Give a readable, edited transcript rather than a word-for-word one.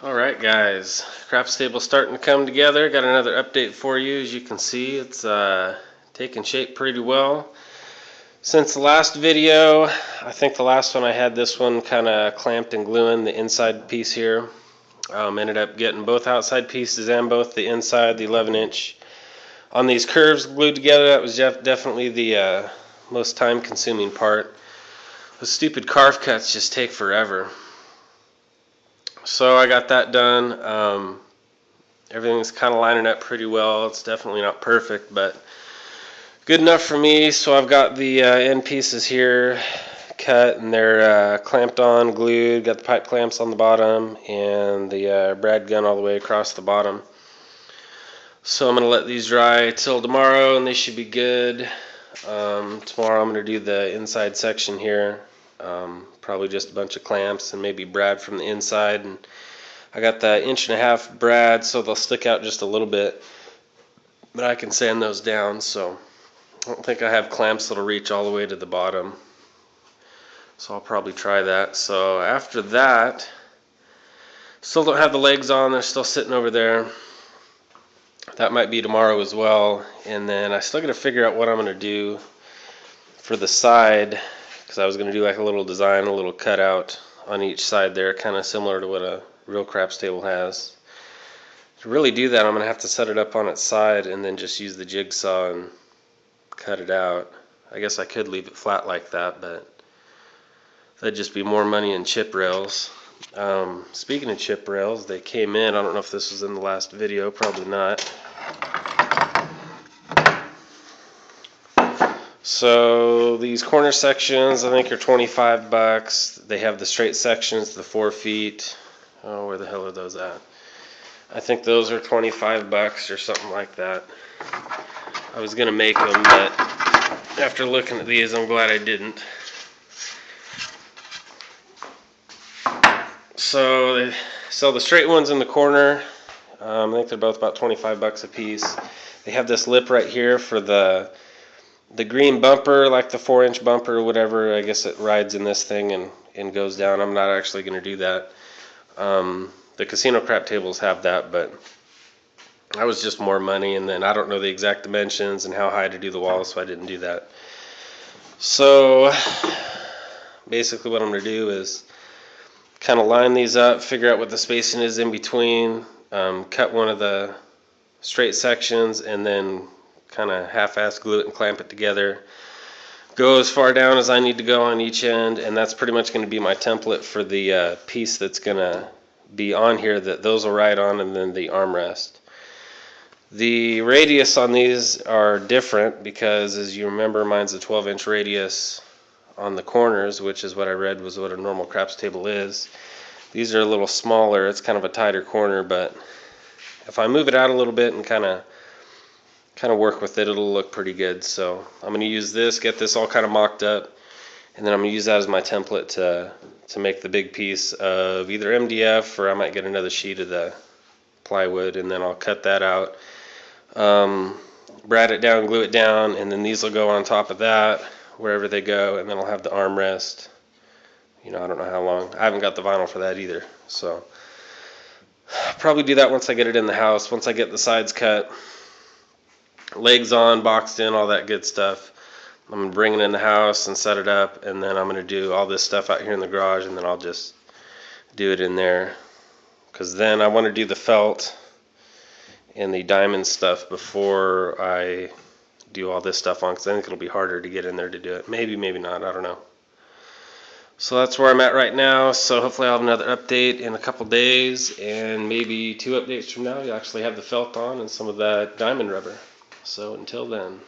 Alright guys, craps table starting to come together. Got another update for you. As you can see, it's taking shape pretty well. Since the last video, I think the last one I had this one kind of clamped and gluing the inside piece here. Ended up getting both outside pieces and both the inside, the 11-inch, on these curves glued together. That was definitely the most time consuming part. The stupid carve cuts just take forever. So I got that done. Everything's kind of lining up pretty well. It's definitely not perfect, but good enough for me. So I've got the end pieces here cut, and they're clamped on, glued. Got the pipe clamps on the bottom and the brad gun all the way across the bottom. So I'm going to let these dry till tomorrow, and they should be good. Tomorrow I'm going to do the inside section here. Probably just a bunch of clamps and maybe brad from the inside. And I got the 1.5 inch brad, so they'll stick out just a little bit, but I can sand those down. So I don't think I have clamps that'll reach all the way to the bottom, so I'll probably try that. So after that, still don't have the legs on. They're still sitting over there. That might be tomorrow as well. And then I still got to figure out what I'm going to do for the side, because I was going to do like a little design, a little cutout on each side there, kind of similar to what a real craps table has. To really do that, I'm going to have to set it up on its side and then just use the jigsaw and cut it out. I guess I could leave it flat like that, but that'd just be more money in chip rails. Speaking of chip rails, they came in. I don't know if this was in the last video, probably not. So these corner sections, I think, are $25. They have the straight sections, the 4 feet. Oh, where the hell are those at? I think those are $25 or something like that. I was gonna make them, but after looking at these, I'm glad I didn't. So they sell the straight ones in the corner. I think they're both about $25 a piece. They have this lip right here for the green bumper, like the 4-inch bumper or whatever. I guess it rides in this thing and goes down. I'm not actually going to do that. The casino crap tables have that, but that was just more money, and then I don't know the exact dimensions and how high to do the walls, so I didn't do that. So basically what I'm going to do is kind of line these up, figure out what the spacing is in between, cut one of the straight sections, and then kind of half-ass glue it and clamp it together. Go as far down as I need to go on each end, and that's pretty much going to be my template for the piece that's going to be on here that those will ride on, and then the armrest. The radius on these are different because, as you remember, mine's a 12-inch radius on the corners, which is what I read was what a normal craps table is. These are a little smaller. It's kind of a tighter corner, but if I move it out a little bit and kind of work with it, it'll look pretty good. So I'm going to use this, get this all kind of mocked up, and then I'm going to use that as my template to make the big piece of either MDF, or I might get another sheet of the plywood, and then I'll cut that out, brad it down, glue it down, and then these will go on top of that wherever they go, and then I'll have the armrest. I don't know how long. I haven't got the vinyl for that either, so I'll probably do that once I get it in the house, once I get the sides cut, legs on, boxed in, all that good stuff. I'm going to bring it in the house and set it up, and then I'm going to do all this stuff out here in the garage, and then I'll just do it in there, because then I want to do the felt and the diamond stuff before I do all this stuff on, because I think it'll be harder to get in there to do it. Maybe, maybe not, I don't know. So that's where I'm at right now. So hopefully I'll have another update in a couple days, and maybe 2 updates from now you'll actually have the felt on and some of that diamond rubber. So until then.